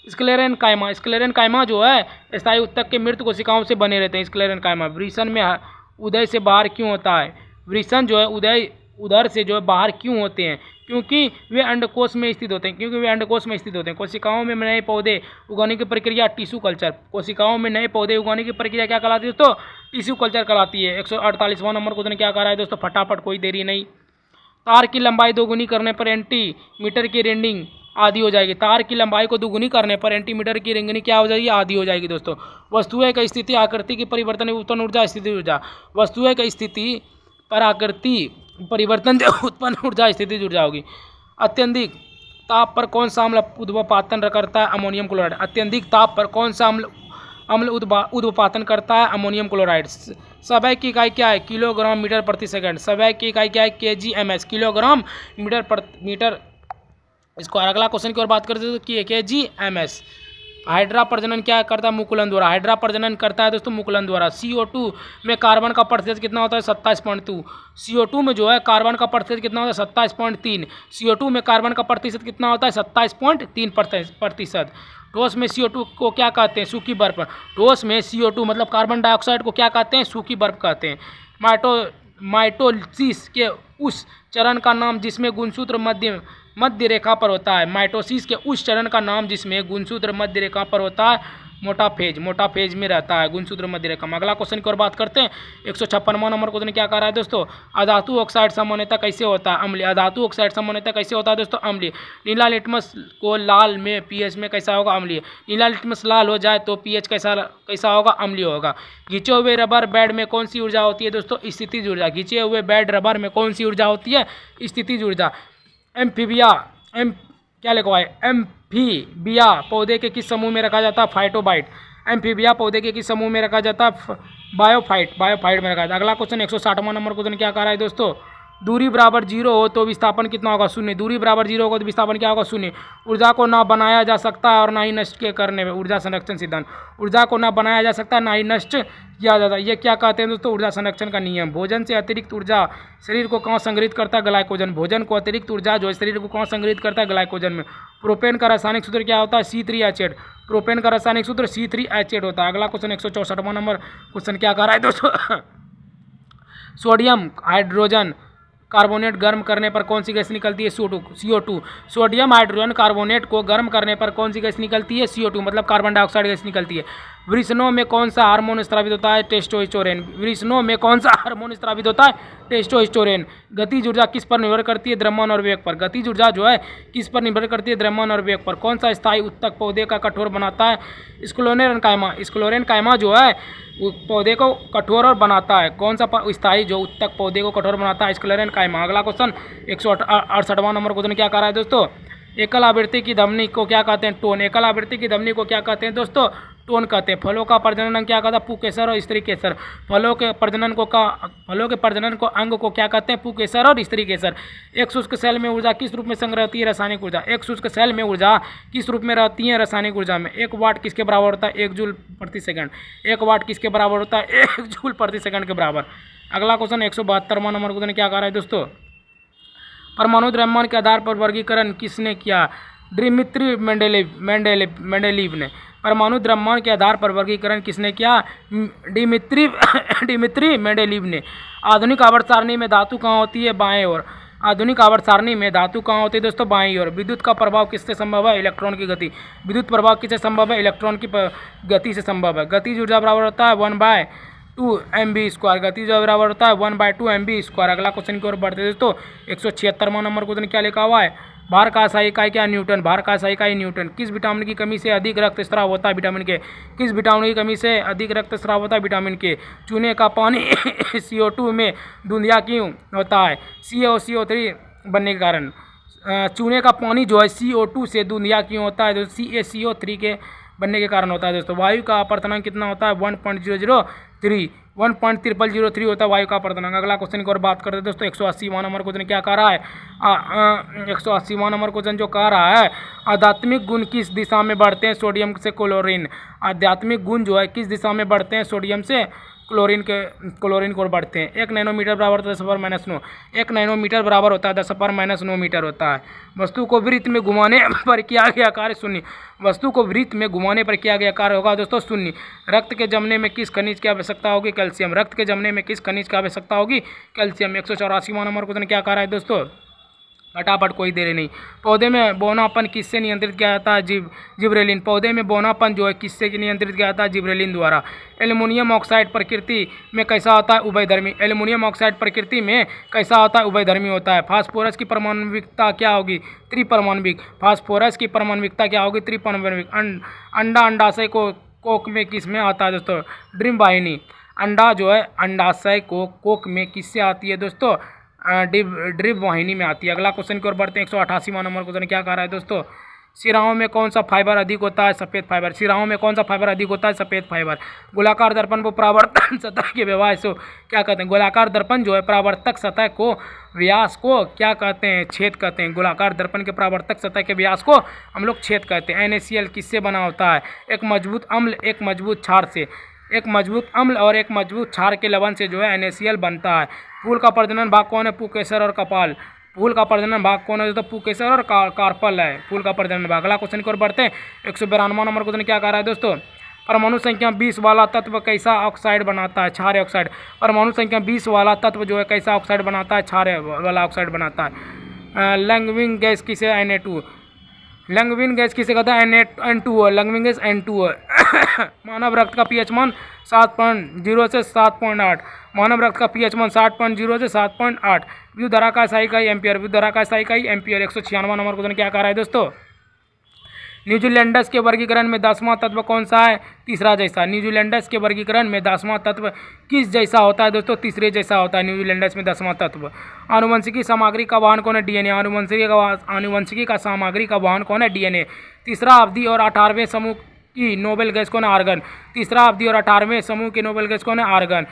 स्क्लेरेनकाइमा जो है स्थायी उत्तक के मृत कोशिकाओं से बने रहते हैं, स्क्लेरेनकाइमा। वृषण में उदय से बाहर क्यों होता है, वृषण जो है उदर से जो है बाहर क्यों होते हैं, क्योंकि वे अंडकोश में स्थित होते हैं। कोशिकाओं में नए पौधे उगाने की प्रक्रिया टिश्यू कल्चर। कोशिकाओं में नए पौधे उगाने की प्रक्रिया क्या कहलाती है दोस्तों, टिश्यू कल्चर कहलाती है। 148वां नंबर क्वेश्चन क्या कह रहा है दोस्तों, फटाफट, कोई देरी नहीं। तार की लंबाई दोगुनी करने पर एंटीमीटर की रीडिंग आधी हो जाएगी। तार की लंबाई को दोगुनी करने पर एंटीमीटर की रीडिंग क्या हो जाएगी, आधी हो जाएगी दोस्तों। वस्तुएं का स्थिति आकृति की परिवर्तन उत्पन्न ऊर्जा, स्थिति ऊर्जा। वस्तुएं का स्थिति पर आकृति परिवर्तन उत्पन्न ऊर्जा, स्थिति ऊर्जा होगी। अत्यधिक ताप पर कौन सा अम्ल उद्वापातन करता है, अमोनियम क्लोराइड। अत्यधिक ताप पर कौन सा अम्ल उद्वापातन करता है, अमोनियम क्लोराइड। समय की इकाई क्या है, किलोग्राम मीटर प्रति सेकंड। समय की इकाई क्या है, kgms, किलोग्राम मीटर स्क्वायर। अगला क्वेश्चन की ओर बात करते हैं तो kgms। हाइड्रा प्रजनन क्या करता है, मुकुलन द्वारा। हाइड्रा प्रजनन करता है दोस्तों मुकुलन द्वारा। CO2 में कार्बन का प्रतिशत कितना होता है, 27.2। CO2 में जो है कार्बन का प्रतिशत कितना होता है, 27.3। CO2 में कार्बन का प्रतिशत कितना होता है, 27.3%। ठोस में CO2 को क्या कहते हैं, सूखी बर्फ। ठोस में CO2 मतलब कार्बन डाइऑक्साइड को क्या कहते हैं, सूखी बर्फ कहते हैं। माइटोसिस के उस चरण का नाम जिसमें गुणसूत्र मध्य रेखा पर होता है। माइटोसिस के उस चरण का नाम जिसमें गुणसूत्र मध्य रेखा पर होता है, मोटा फेज में रहता है गुणसूत्र मध्य रेखा में। अगला क्वेश्चन की ओर बात करते हैं। 156वां नंबर क्वेश्चन क्या कर रहा है दोस्तों, अधातु ऑक्साइड सामान्यतः कैसे होता है, अम्लीय। अधातु ऑक्साइड सामान्यतः कैसे होता है दोस्तों, अम्लीय। नीला लिटमस को लाल में pH में कैसा होगा, अम्लीय। नीला लिटमस लाल हो जाए तो pH कैसा होगा, अम्लीय होगा। घिंचे हुए रबर बैंड में कौन सी ऊर्जा होती है दोस्तों, स्थितिज ऊर्जा। घिंचे हुए बैंड रबर में कौन सी ऊर्जा होती है, स्थितिज ऊर्जा। एम्फीबिया पौधे के किस समूह में रखा जाता है, फाइटोबाइट। एम्फीबिया पौधे के किस समूह में रखा जाता है, बायोफाइट में रखा जाता है। अगला क्वेश्चन 160वां नंबर क्वेश्चन क्या कर रहा है दोस्तों, दूरी बराबर 0 हो तो विस्थापन कितना होगा, 0। दूरी बराबर 0 होगा तो विस्थापन क्या होगा, 0। ऊर्जा को ना बनाया जा सकता और ना ही नष्ट के करने में, ऊर्जा संरक्षण सिद्धांत। ऊर्जा को ना बनाया जा सकता ना ही नष्ट किया जाता, ये क्या कहते हैं दोस्तों, ऊर्जा संरक्षण का नियम। भोजन से अतिरिक्त ऊर्जा शरीर को कहाँ संग्रहित करता है, ग्लाइकोजन। भोजन को अतिरिक्त ऊर्जा जो है शरीर को कहाँ संग्रहित करता है, ग्लाइकोजन में। प्रोपेन का रासायनिक सूत्र क्या होता है, C3H8। प्रोपेन का रासायनिक सूत्र C3H8 होता है। अगला क्वेश्चन 164वां नंबर क्वेश्चन क्या कर रहा है दोस्तों, सोडियम हाइड्रोजन कार्बोनेट गर्म करने पर कौन सी गैस निकलती है? CO2। सोडियम हाइड्रोजन कार्बोनेट को गर्म करने पर कौन सी गैस निकलती है? CO2 मतलब कार्बन डाइऑक्साइड गैस निकलती है। वृषणों में कौन सा हार्मोन स्रावित होता है? टेस्टोस्टेरोन। वृषणों में कौन सा हार्मोन स्रावित होता है? टेस्टोस्टेरोन। गतिज ऊर्जा किस पर निर्भर करती है? द्रव्यमान और वेग पर। गतिज ऊर्जा जो है किस पर निर्भर करती है? द्रव्यमान और वेग पर। कौन सा स्थायी उत्तक पौधे का कठोर बनाता है? स्क्लेरेनकाइमा। स्क्लेरेनकाइमा जो है पौधे को कठोर और बनाता है। कौन सा स्थायी जो उत्तक पौधे को कठोर बनाता है? स्क्लेरेनकाइमा। अगला क्वेश्चन 168वां नंबर क्वेश्चन क्या कर रहा है दोस्तों? एकल आवृत्ति की धमनी को क्या कहते हैं? टोन। एकल आवृत्ति की धमनी को क्या कहते हैं दोस्तों? टोन कहते हैं। फलों का प्रजनन अंग क्या कहता है? पुंकेसर और स्त्रीकेसर। फलों के प्रजनन को अंग को क्या कहते हैं? पुंकेसर और स्त्रीकेसर। एक शुष्क सेल में ऊर्जा किस रूप में संग्रह रहती है? रासायनिक ऊर्जा। एक शुष्क सेल में ऊर्जा किस रूप में रहती है? रासायनिक ऊर्जा में। 1 वाट किसके बराबर होता है? 1 जूल प्रति सेकंड। 1 वाट किसके बराबर होता है? 1 जूल प्रति सेकंड के बराबर। अगला क्वेश्चन 172वां नंबर क्वेश्चन क्या कर रहा है दोस्तों? परमाणु द्रव्यमान के आधार पर वर्गीकरण किसने किया? डिमित्री मेंडेलीव ने। परमाणु द्रव्यमान के आधार पर वर्गीकरण किसने किया? डिमित्री मेंडेलीव ने। आधुनिक आवर्त सारणी में धातु कहाँ होती है? बाएं ओर। आधुनिक आवर्त सारणी में धातु कहाँ होती है दोस्तों? बाईं ओर। विद्युत का प्रभाव किससे संभव है? इलेक्ट्रॉन की गति। विद्युत प्रभाव किससे संभव है? इलेक्ट्रॉन की गति से संभव है। गतिज ऊर्जा बराबर होता है 1/2 mv²। गतिज ऊर्जा बराबर होता है 1/2 mv²। अगला क्वेश्चन की ओर बढ़ते हैं दोस्तों। 176वां नंबर क्वेश्चन क्या लिखा हुआ है? भार का सही इकाई क्या? न्यूटन। भार का सही इकाई न्यूटन। किस विटामिन की कमी से अधिक रक्तस्राव होता है? विटामिन के। किस विटामिन की कमी से अधिक रक्तस्राव होता है? विटामिन के। चूने का पानी CO2 में धुंधिया क्यों होता है? CO3 बनने के कारण। चूने का पानी जो है CO2 से धुंधिया क्यों होता है? CaCO3 के बनने के कारण होता है दोस्तों। वायु का अपर्तनांक कितना होता है? 1.003 1.0003 होता है वायु का अपर्तनांक। अगला क्वेश्चन की और बात करते हैं दोस्तों। 180वां नंबर क्वेश्चन क्या कह रहा है? 180वां नंबर क्वेश्चन जो कह रहा है, आध्यात्मिक गुण किस दिशा में बढ़ते हैं? सोडियम से क्लोरीन। आध्यात्मिक गुण जो है किस दिशा में बढ़ते हैं? सोडियम से क्लोरीन की ओर बढ़ते हैं। 1 नैनोमीटर बराबर होता है 10⁻9। 1 नैनोमीटर बराबर होता है 10⁻9 मीटर होता है। वस्तु को वृत्त में घुमाने पर किया गया कार्य शून्य। वस्तु को वृत्त में घुमाने पर किया गया कार्य होगा दोस्तों शून्य। रक्त के जमने में किस खनिज की आवश्यकता होगी? कैल्शियम। रक्त के जमने में किस खनिज की आवश्यकता होगी? कैल्शियम। 184वां नंबर क्वेश्चन क्या कह रहा है दोस्तों? फटाफट, कोई देरी नहीं। पौधे में बौनापन किससे नियंत्रित किया जाता है? जिब्रेलिन। पौधे में बौनापन जो है किससे नियंत्रित किया जाता है? जिब्रेलिन द्वारा। एल्युमिनियम ऑक्साइड प्रकृति में कैसा होता है? उभयधर्मी। एल्युमिनियम ऑक्साइड प्रकृति में कैसा होता है? उभयधर्मी होता है। फास्फोरस की परमाणविकता क्या होगी? त्रिपरमाणविक। फास्फोरस की परमाणविकता क्या होगी? त्रिपरमाणविक। अंडाशय को कोक में किस में आता है दोस्तों? ड्रीम वाहिनी। अंडा जो है अंडाशय को कोक में किससे आती है दोस्तों? ड्रिप वाहिनी में आती है। अगला क्वेश्चन की ओर बढ़ते हैं। 188वां नंबर क्वेश्चन क्या कह रहा है दोस्तों? सिराओं में कौन सा फाइबर अधिक होता है? सफ़ेद फाइबर। सिराओं में कौन सा फाइबर अधिक होता है? सफ़ेद फाइबर। गोलाकार दर्पण को परावर्तन सतह के व्यास को क्या कहते हैं? गोलाकार दर्पण जो है परावर्तक सतह को व्यास को क्या कहते हैं? छेद कहते हैं। गोलाकार दर्पण के परावर्तक सतह के व्यास को हम लोग छेद कहते हैं। NaCl किससे बना होता है? एक मजबूत अम्ल एक मजबूत क्षार से। एक मजबूत अम्ल और एक मजबूत क्षार के लवण से जो है NaCl बनता है। फूल का प्रजनन भाग कौन है? पुंकेसर और कपाल। फूल का प्रजनन भाग कौन है? तो पुंकेसर और कार्पल है फूल का प्रजनन भाग। अगला क्वेश्चन की ओर बढ़ते हैं। 192वां नंबर क्वेश्चन क्या कह रहा है दोस्तों? परमाणु संख्या 20 वाला तत्व कैसा ऑक्साइड बनाता है? क्षारीय ऑक्साइड। परमाणु संख्या 20 वाला तत्व जो है कैसा ऑक्साइड बनाता है? क्षारीय वाला ऑक्साइड बनाता है। लैंगविंग गैस किसे? Na2। लैंगविन गैस किसे कहता है? N2 है। लैंगविन गैस N2 है। मानव रक्त का pH मान 7.0 से 7.8। मानव रक्त का pH मान 7.0 से 7.8। विद्युत धारा का SI इकाई एम्पियर। विद्युत धारा का SI इकाई एम्पियर। 196वां नंबर क्वेश्चन क्या कह रहा है दोस्तों? न्यूजीलैंडस के वर्गीकरण में 10वां तत्व कौन सा है? तीसरा जैसा। न्यूजीलैंडस के वर्गीकरण में 10वां तत्व किस जैसा होता है दोस्तों? तीसरे जैसा होता है न्यूजीलैंडस में 10वां तत्व। आनुवंशिकी सामग्री का वाहन कौन है? DNA। आनुवंशिकी का सामग्री का वाहन कौन है? DNA। तीसरा अवधि और 18वें समूह की नोबेल गैस कौन है? आर्गन। तीसरा अवधि और 18वें समूह की नोबेल गैस कौन है? आर्गन।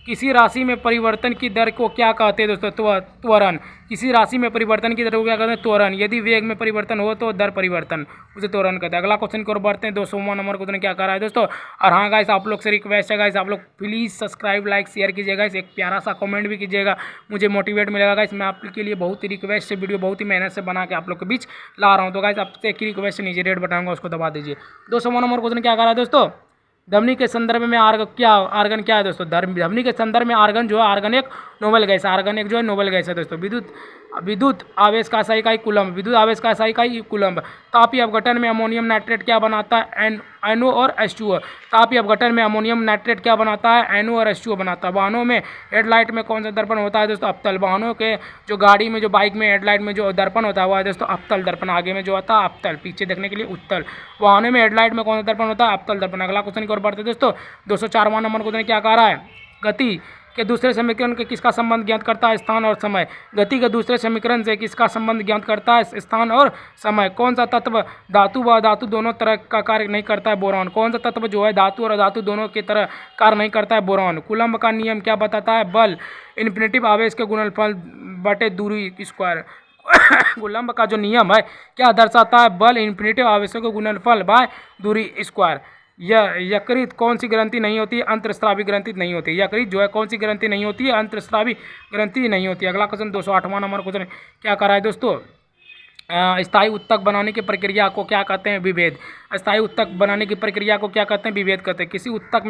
किसी राशि में परिवर्तन की दर को क्या कहते हैं दोस्तों? त्वरण। किसी राशि में परिवर्तन की दर को क्या कहते हैं? त्वरण। यदि वेग में परिवर्तन हो तो दर परिवर्तन, उसे त्वरण कहते हैं। अगला क्वेश्चन की ओर बढ़ते हैं। 200वां नंबर क्वेश्चन क्या कर रहा है दोस्तों? और हाँ गाइस, आप लोग से रिक्वेस्ट है गाइस, आप लोग प्लीज़ सब्सक्राइब लाइक शेयर कीजिएगा। एक प्यारा सा कमेंट भी कीजिएगा, मुझे मोटिवेट मिलेगा गाइस। मैं आपके लिए बहुत ही रिक्वेस्ट से वीडियो बहुत ही मेहनत से बना के आप लोग के बीच ला रहा हूँ। तो गाइस आपसे एक रिक्वेस्ट नीचे रेड बटन उसको दबा दीजिए। 200वां नंबर क्वेश्चन क्या कर रहा है दोस्तों? धमनी के संदर्भ में आर्गन क्या है दोस्तों? धमनी के संदर्भ में आर्गन जो है, आर्गन एक नोबेल गैस है, आर्गन एक जो है नोबेल गैस है दोस्तों। विद्युत आवेश का SI इकाई कूलम्ब, विद्युत आवेश का SI इकाई कूलम्ब। तापीय अपघटन में अमोनियम नाइट्रेट क्या बनाता है? NO और H2O। तापीय अपघटन में अमोनियम नाइट्रेट क्या बनाता है? NO और H2O बनाता है। वाहनों में हेडलाइट में कौन सा दर्पण होता है दोस्तों? अवतल। वाहनों के जो गाड़ी में, जो बाइक में हेडलाइट में जो दर्पण होता है वो है दोस्तों अवतल दर्पण। आगे में जो होता है अवतल, पीछे देखने के लिए उत्तल। वाहनों में हेडलाइट में कौन सा दर्पण होता है? अवतल दर्पण। अगला क्वेश्चन की ओर बढ़ते दोस्तों। 204वां नंबर क्वेश्चन क्या कह रहा है? गति के दूसरे समीकरण के किसका संबंध ज्ञात करता है? स्थान और समय। गति के दूसरे समीकरण से किसका संबंध ज्ञात करता है? स्थान और समय। कौन सा तत्व धातु व अधातु दोनों तरह का कार्य नहीं करता है? बोरॉन। कौन सा तत्व जो है धातु और अधातु दोनों की तरह कार्य नहीं करता है? बोरॉन। कूलम्ब का नियम क्या बताता है? बल इन्फिनिटिव आवेश के गुणनफल बटे दूरी स्क्वायर। कूलम्ब का जो नियम है क्या दर्शाता है? बल इन्फिनिटिव आवेशों के गुणनफल बाय दूरी स्क्वायर। यकृत कौन सी ग्रंथि नहीं होती है? अंतःस्रावी ग्रंथि नहीं होती है। यकृत जो है कौन सी ग्रंथि नहीं होती है? अंतःस्रावी ग्रंथि नहीं होती है। अगला क्वेश्चन 208वां नंबर क्वेश्चन क्या कर रहा है दोस्तों? स्थायी उत्तक बनाने की प्रक्रिया को क्या कहते हैं? विभेद। स्थायी उत्तक बनाने की प्रक्रिया को क्या कहते हैं? विभेद कहते हैं। किसी उत्तक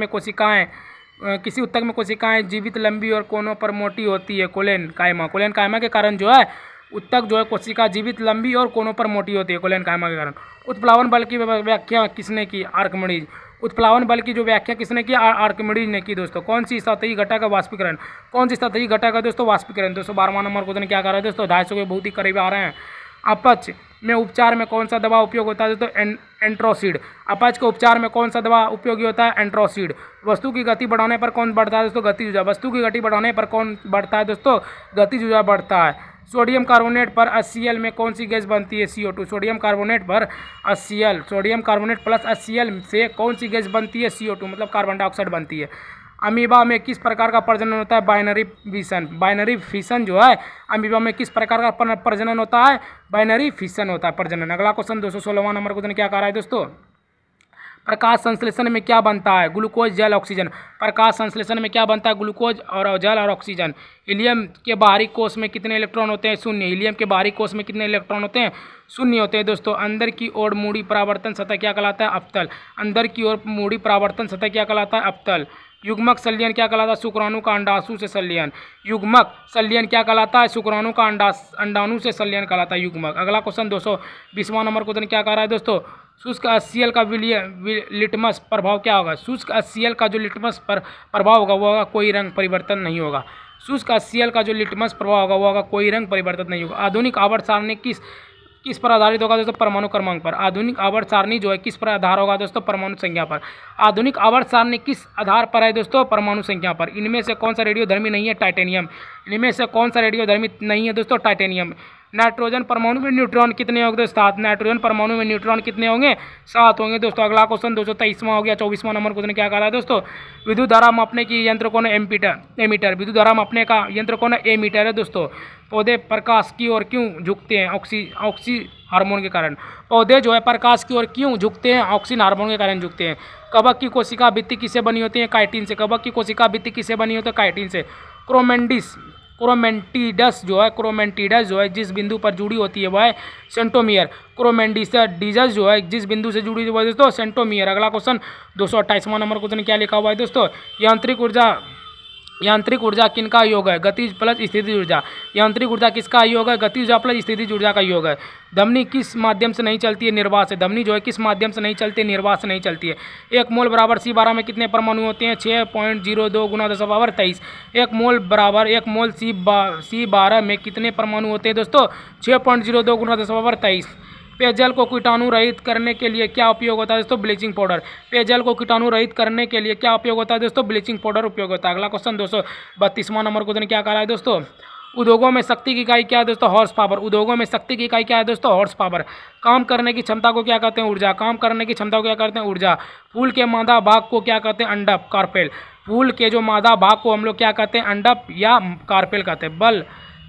में कोशिकाएं जीवित, लंबी और कोनों पर मोटी होती है। कोलेन कायमा के कारण जो है उत्तक जो है कोशिका जीवित, लंबी और कोनों पर मोटी होती है, कोलेन कायमा के कारण। उत्प्लावन बल की व्याख्या किसने की? आर्किमिडीज। उत्प्लावन बल की जो व्याख्या किसने की? आर्किमिडीज ने की दोस्तों। कौन सी सतही घटक है? वाष्पीकरण। कौन सी सतही घटक है दोस्तों? वाष्पीकरण। 212वां नंबर क्वेश्चन क्या कर रहा है दोस्तों? 250 के बहुत ही करीब आ रहे हैं। अपच में उपचार में कौन सा दवा उपयोग होता है दोस्तों? एंट्रोसिड। अपच के उपचार में कौन सा दवा उपयोगी होता है? एंट्रोसिड। वस्तु की गति बढ़ाने पर कौन बढ़ता है दोस्तों? गतिज ऊर्जा। वस्तु की गति बढ़ाने पर कौन बढ़ता है दोस्तों? गतिज ऊर्जा बढ़ता है। सोडियम कार्बोनेट पर HCl में कौन सी गैस बनती है? CO2। सोडियम कार्बोनेट पर HCl, sodium carbonate plus HCl से कौन सी गैस बनती है? CO2 मतलब कार्बन डाइऑक्साइड बनती है। अमीबा में किस प्रकार का प्रजनन होता है? Binary fission. बाइनरी फिशन जो है अमीबा में किस प्रकार का प्रजनन होता है? बाइनरी फिशन होता है प्रजनन। अगला क्वेश्चन 216वां नंबर क्वेश्चन क्या कर रहा है दोस्तों? प्रकाश संश्लेषण में क्या बनता है? ग्लूकोज, जल, ऑक्सीजन। प्रकाश संश्लेषण में क्या बनता है? ग्लूकोज और जल और ऑक्सीजन। हीलियम के बाहरी कोश में कितने इलेक्ट्रॉन होते हैं? शून्य। हीलियम के बाहरी कोश में कितने इलेक्ट्रॉन होते हैं? शून्य होते हैं दोस्तों। अंदर की ओर मूडी परावर्तन सतह क्या कहलाता है? अवतल। अंदर की ओर मूडी परावर्तन सतह क्या कहलाता है? अवतल। युग्मक संलयन क्या कहलाता है? शुक्राणु का अंडाशु से संलयन। युग्मक संलयन क्या कहलाता है? शुक्राणु का अंडाणु से संलयन कहलाता है युग्मक। अगला क्वेश्चन 220वां नंबर क्वेश्चन क्या कह रहा है दोस्तों? शुष्क HCl का लिटमस प्रभाव क्या होगा? शुष्क HCl का जो लिटमस प्रभाव होगा वो होगा कोई रंग परिवर्तन नहीं होगा। शुष्क HCl का जो लिटमस प्रभाव होगा वो होगा कोई रंग परिवर्तन नहीं होगा। आधुनिक आवर्त सारणी किस पर आधारित होगा दोस्तों? परमाणु क्रमांक पर। आधुनिक आवर्त सारणी जो है किस पर आधार होगा दोस्तों? परमाणु संख्या पर। आधुनिक आवर्त सारणी किस आधार पर है दोस्तों? परमाणु संख्या पर। इनमें से कौन सा रेडियोधर्मी नहीं है? टाइटेनियम। इनमें से कौन सा रेडियोधर्मी नहीं है दोस्तों? टाइटेनियम। नाइट्रोजन परमाणु में न्यूट्रॉन कितने होंगे दोस्तों? 7। नाइट्रोजन परमाणु में न्यूट्रॉन कितने होंगे? 7 होंगे दोस्तों। अगला क्वेश्चन 223वां हो गया। 24वां नंबर क्वेश्चन क्या कह रहा है दोस्तों? विद्युत धारा मापने की यंत्र कौन है? एमीटर। विद्युत धारा मापने का यंत्र कौन है? एमीटर है दोस्तों। पौधे प्रकाश की ओर क्यों झुकते हैं? ऑक्सी हार्मोन के कारण। पौधे जो है प्रकाश की ओर क्यों झुकते हैं? ऑक्सीजन हार्मोन के कारण झुकते हैं। कवक की कोशिका भित्ति किससे बनी होती है? काइटिन से। कवक की कोशिका भित्ति किससे बनी होती है? काइटिन से। क्रोमेटिडस जो है जिस बिंदु पर जुड़ी होती है वह है सेंटोमियर। क्रोमेटिडस जो है जिस बिंदु से जुड़ी हुई है दोस्तों सेंटोमियर। अगला क्वेश्चन 228वां नंबर क्वेश्चन क्या लिखा हुआ है दोस्तों? यांत्रिक ऊर्जा किनका योग है? गतिज प्लस स्थितिज ऊर्जा। यांत्रिक ऊर्जा किसका योग है? गतिज ऊर्जा प्लस स्थितिज ऊर्जा का योग है। धमनी किस माध्यम से नहीं चलती है? निर्वात से। धमनी जो है किस माध्यम से नहीं चलती है? निर्वात से नहीं चलती है। 1 मोल बराबर C12 में कितने परमाणु होते हैं? 6.02 × 10⁻23। 1 मोल बराबर 1 मोल C12 में कितने परमाणु होते हैं दोस्तों? 6.02 × 10⁻23। पेयजल को कीटाणु रहित करने के लिए क्या उपयोग होता है दोस्तों? Bleaching powder. पेयजल को कीटाणु रहित करने के लिए क्या उपयोग होता है दोस्तों? ब्लीचिंग पाउडर उपयोग होता है। अगला क्वेश्चन 232वां नंबर क्वेश्चन क्या कर रहा है दोस्तों? उद्योगों में शक्ति की इकाई क्या है दोस्तों? Horse power. उद्योगों में शक्ति की इकाई क्या है दोस्तों? Horse power. काम करने की क्षमता को क्या कहते हैं? ऊर्जा। काम करने की क्षमता को क्या कहते हैं? ऊर्जा। फूल के मादा भाग को क्या कहते हैं? अंडप, कार्पेल। फूल के जो मादा भाग को हम लोग क्या कहते हैं? अंडप या कार्पेल कहते हैं।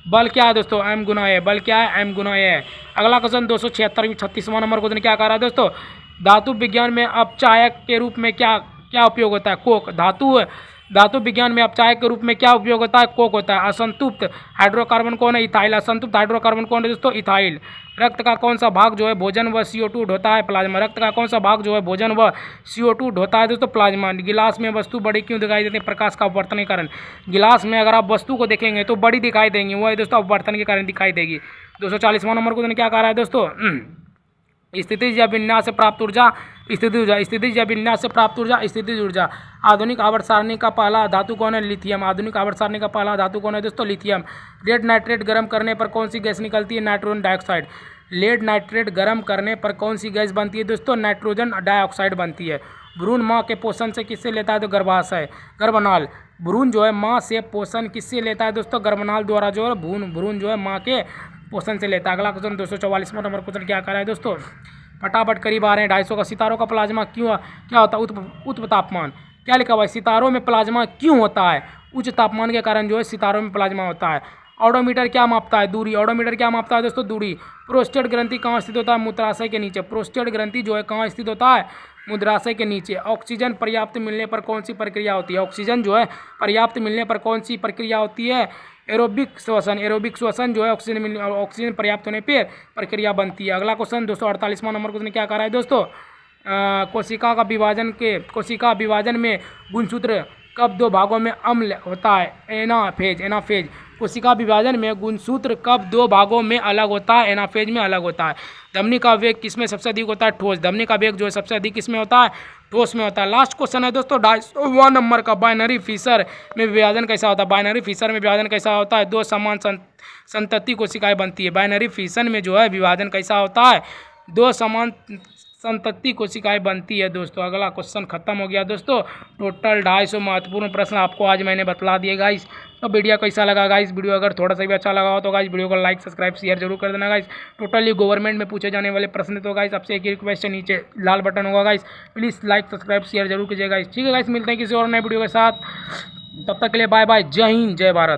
बल क्या है दोस्तों? M × A। बल क्या है? M × A। अगला क्वेश्चन 236वां नंबर क्वेश्चन क्या कर रहा है दोस्तों? धातु विज्ञान में अपचायक के रूप में क्या उपयोग होता है? कोक। धातु विज्ञान में अपचायक के रूप में क्या उपयोग होता है? कोक होता है। असंतृप्त हाइड्रोकार्बन कौन है? इथाइल। असंतृप्त हाइड्रोकार्बन कौन है दोस्तों? इथाइल। रक्त का कौन सा भाग जो है भोजन व CO2 ढोता है? प्लाज्मा। रक्त का कौन सा भाग जो है भोजन व CO2 ढोता है दोस्तों? प्लाज्मा। गिलास में वस्तु बड़ी क्यों दिखाई देती है? प्रकाश का अपवर्तन के कारण। गिलास में अगर आप वस्तु को देखेंगे तो बड़ी दिखाई देंगी, वो है दोस्तों अपवर्तन के कारण दिखाई देगी। 240वां नंबर क्वेश्चन क्या कह रहा है दोस्तों? स्थितिज या विन्यास से प्राप्त ऊर्जा, स्थितिज ऊर्जा, स्थितिज या विन्यास से प्राप्त ऊर्जा, स्थितिज ऊर्जा। आधुनिक आवर्त सारणी का पहला धातु कौन है? लिथियम। आधुनिक आवर्त सारणी का पहला धातु कौन है दोस्तों? लिथियम। लेड नाइट्रेट गर्म करने पर कौन सी गैस निकलती है? Nitrogen dioxide. लेड नाइट्रेट गर्म करने पर कौन सी गैस बनती है दोस्तों? नाइट्रोजन डाइऑक्साइड बनती है। भ्रूण माँ के पोषण से किससे लेता है? तो गर्भाशय, गर्भनाल। भ्रूण जो है माँ से पोषण किससे लेता है दोस्तों? गर्भनाल द्वारा जो है भ्रूण जो है माँ के पोषण से लेता है। अगला क्वेश्चन 244वां नंबर क्वेश्चन क्या कर रहा है दोस्तों? फटाफट करीब आ रहे हैं 250 का। सितारों का प्लाज्मा क्यों क्या होता है? उच्च तापमान। क्या लिखा हुआ है? सितारों में प्लाज्मा क्यों होता है? उच्च तापमान के कारण जो है सितारों में प्लाज्मा होता है। ऑडोमीटर क्या मापता है? दूरी। ऑडोमीटर क्या मापता है दोस्तों? दूरी। प्रोस्टेट ग्रंथि कहाँ स्थित होता है? मूत्राशय के नीचे। प्रोस्टेट ग्रंथि जो है कहाँ स्थित होता है? मूत्राशय के नीचे। ऑक्सीजन पर्याप्त मिलने पर कौन सी प्रक्रिया होती है? ऑक्सीजन जो है पर्याप्त मिलने पर कौन सी प्रक्रिया होती है? एरोबिक श्वसन। एरोबिक श्वसन जो है ऑक्सीजन पर्याप्त होने पर प्रक्रिया बनती है। अगला क्वेश्चन 248वां नंबर क्वेश्चन क्या कर रहा है दोस्तों? कोशिका विभाजन में गुणसूत्र कब दो भागों में अम्ल होता है? एनाफेज। एनाफेज। कोशिका विभाजन में गुणसूत्र कब दो भागों में अलग होता है? एनाफेज में अलग होता है। धमनी का वेग किसमें सबसे अधिक होता है? ठोस। धमनी का वेग जो है सबसे अधिक किसमें होता है? ठोस में होता है। लास्ट क्वेश्चन है दोस्तों 250वां नंबर का। बाइनरी फिशर में विभाजन कैसा होता है? बाइनरी फिशर में विभाजन कैसा होता है? दो समान संतति कोशिकाएं बनती है। बाइनरी फिशन में जो है विभाजन कैसा होता है? दो समान संतति कोशिकाएं बनती है दोस्तों। अगला क्वेश्चन खत्म हो गया दोस्तों। टोटल 250 महत्वपूर्ण प्रश्न आपको आज मैंने बतला दिए गाइस। तो वीडियो कैसा लगा गाइस? वीडियो अगर थोड़ा सा भी अच्छा लगा हो तो गाइस वीडियो को लाइक सब्सक्राइब शेयर जरूर कर देना गाइस। टोटली गवर्नमेंट में पूछे जाने वाले प्रश्न तो गाइस आपसे एक ही रिक्वेस्ट है, नीचे लाल बटन होगा guys, please like subscribe share जरूर कीजिएगा गाइस। ठीक है गाइस, मिलते हैं किसी और नए वीडियो के साथ। तब तक के लिए बाय बाय। जय हिंद, जय भारत।